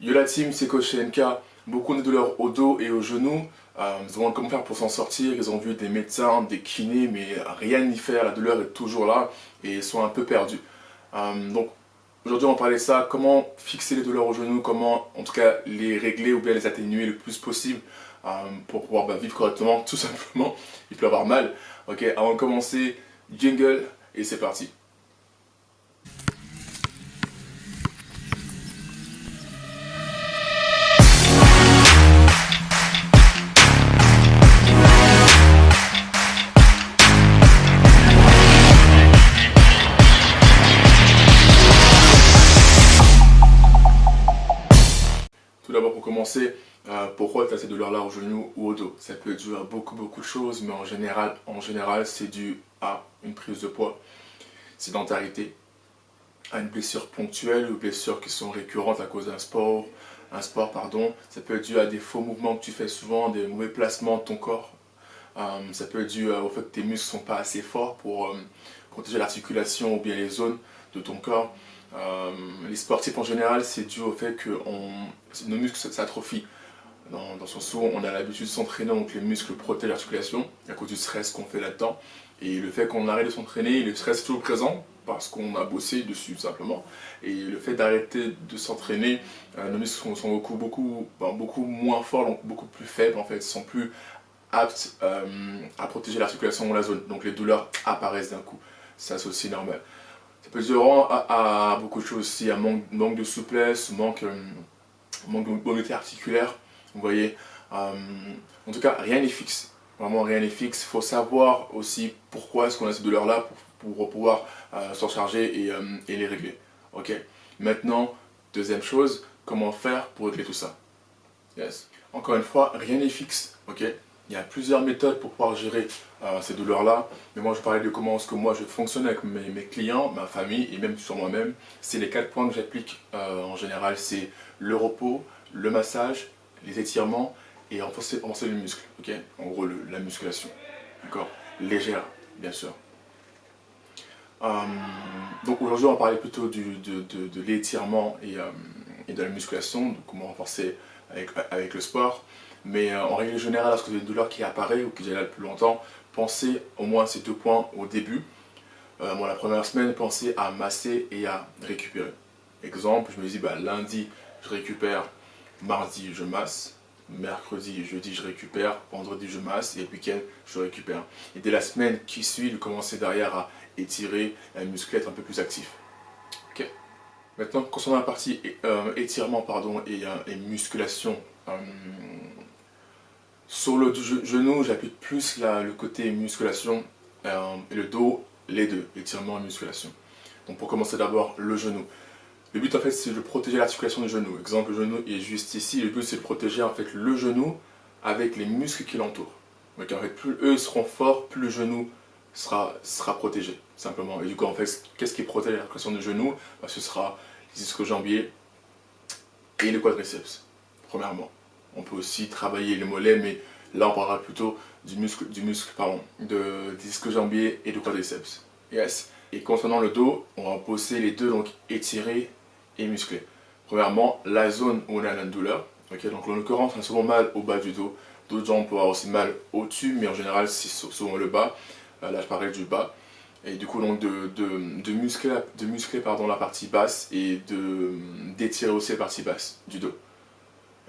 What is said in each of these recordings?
Yo la team, c'est Coach NK. Beaucoup de douleurs au dos et au genou. Ils se demandent comment faire pour s'en sortir. Ils ont vu des médecins, des kinés, mais rien n'y faire. La douleur est toujours là et ils sont un peu perdus. Donc aujourd'hui, on va parler de ça. Comment fixer les douleurs au genou, comment en tout cas les régler ou bien les atténuer le plus possible pour pouvoir vivre correctement, tout simplement. Il peut avoir mal. Ok, avant de commencer, jingle et c'est parti. Tout d'abord pour commencer, pourquoi tu as ces douleurs-là au genou ou au dos? Ça peut être dû à beaucoup de choses, mais en général c'est dû à une prise de poids, sédentarité, à une blessure ponctuelle ou blessures qui sont récurrentes à cause un sport pardon. Ça peut être dû à des faux mouvements que tu fais souvent, des mauvais placements de ton corps. Ça peut être dû au fait que tes muscles ne sont pas assez forts pour protéger l'articulation ou bien les zones de ton corps. Les sportifs en général, c'est dû au fait que nos muscles s'atrophient. Dans le sens où on a l'habitude de s'entraîner, donc les muscles protègent l'articulation à cause du stress qu'on fait là-dedans. Et le fait qu'on arrête de s'entraîner, le stress est toujours présent parce qu'on a bossé dessus simplement. Et le fait d'arrêter de s'entraîner, nos muscles sont beaucoup moins forts, donc beaucoup plus faibles en fait, sont plus aptes à protéger l'articulation ou la zone. Donc les douleurs apparaissent d'un coup. Ça c'est aussi normal. Ça peut se dû à beaucoup de choses aussi, à manque de souplesse, manque de mobilité articulaire. Vous voyez, en tout cas, rien n'est fixe. Vraiment, rien n'est fixe. Il faut savoir aussi pourquoi est-ce qu'on a ces douleurs-là pour pouvoir s'en charger et les régler. Ok. Maintenant, deuxième chose, comment faire pour régler tout ça? Yes. Encore une fois, rien n'est fixe. Ok. Il y a plusieurs méthodes pour pouvoir gérer ces douleurs-là. Mais moi, je parlais de comment est-ce que moi je fonctionne avec mes clients, ma famille et même sur moi-même. C'est les 4 points que j'applique en général. C'est le repos, le massage, les étirements et renforcer le muscle. Ok. En gros, la musculation. D'accord. Légère, bien sûr. Donc aujourd'hui, on va parler plutôt de l'étirement et de la musculation, donc comment renforcer avec le sport. Mais en règle générale, lorsque vous avez une douleur qui apparaît ou qui est là depuis longtemps, pensez au moins à ces 2 points au début. Moi, la première semaine, pensez à masser et à récupérer. Exemple, je me dis, lundi, je récupère, mardi, je masse, mercredi et jeudi, je récupère, vendredi, je masse et le week-end, je récupère. Et dès la semaine qui suit, de commencer derrière à étirer, à muscler, être un peu plus actif. Ok. Maintenant, concernant la partie étirement et musculation, sur le genou, j'applique plus le côté musculation et le dos, les deux, étirement et musculation. Donc pour commencer d'abord, le genou. Le but en fait c'est de protéger l'articulation du genou. Exemple, le genou est juste ici, le but c'est de protéger en fait le genou avec les muscles qui l'entourent. Donc en fait plus eux seront forts, plus le genou sera protégé, simplement. Et du coup en fait, qu'est-ce qui protège l'articulation du genou? Ce sera les ischio-jambiers et le quadriceps, premièrement. On peut aussi travailler les mollets, mais là on parlera plutôt de ischio-jambiers et de quadriceps. Yes. Et concernant le dos, on va bosser les deux, donc étirer et muscler. Premièrement, la zone où on a la douleur. Okay, donc en l'occurrence, on a souvent mal au bas du dos. D'autres gens peuvent avoir aussi mal au-dessus, mais en général, c'est souvent le bas. Là, je parlais du bas. Et du coup, donc, de muscler la partie basse et d'étirer aussi la partie basse du dos.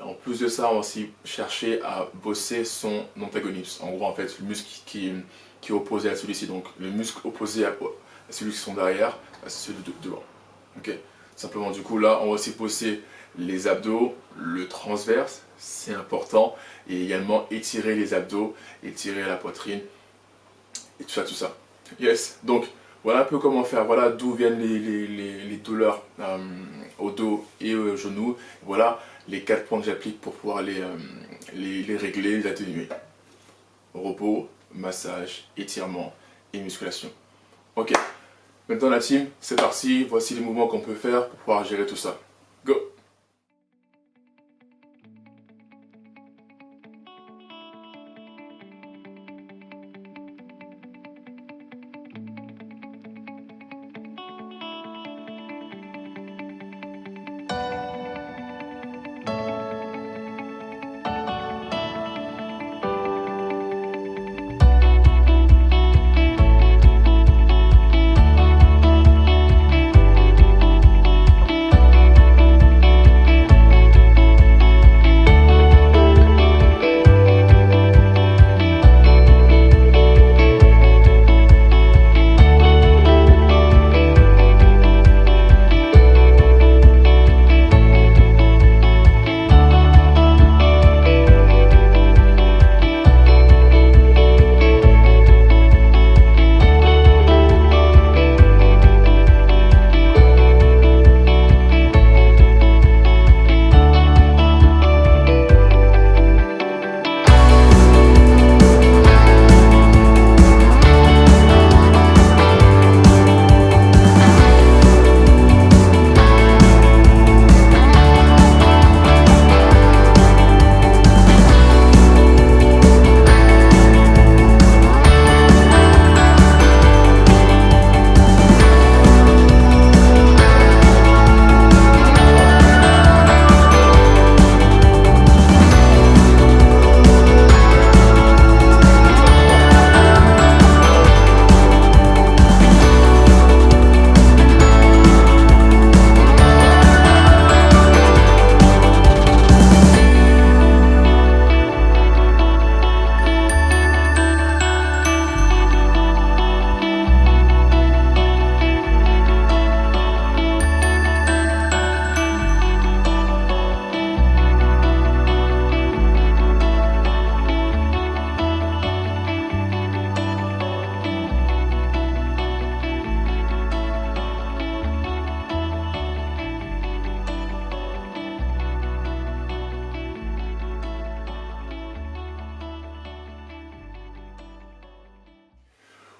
En plus de ça, on va aussi chercher à bosser son antagoniste. En gros, en fait, le muscle qui est opposé à celui-ci. Donc, le muscle opposé à celui qui sont derrière, c'est celui de devant. Ok. Simplement, du coup, là, on va aussi bosser les abdos, le transverse, c'est important. Et également étirer les abdos, étirer la poitrine, et tout ça, tout ça. Yes. Donc, voilà un peu comment faire. Voilà d'où viennent les douleurs au dos et au genou. Voilà les 4 points que j'applique pour pouvoir les régler, les atténuer. Repos, massage, étirement et musculation. Ok, maintenant la team, c'est parti. Voici les mouvements qu'on peut faire pour pouvoir gérer tout ça. Go!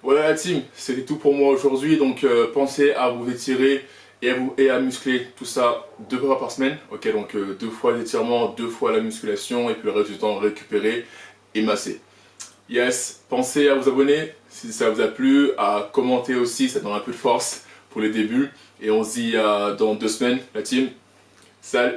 Voilà la team, c'était tout pour moi aujourd'hui. Donc pensez à vous étirer et à muscler tout ça 2 fois par semaine. Ok, donc 2 fois l'étirement, 2 fois la musculation et puis le reste du temps récupérer et masser. Yes, pensez à vous abonner si ça vous a plu, à commenter aussi, ça donne un peu de force pour les débuts. Et on se dit dans 2 semaines, la team. Salut!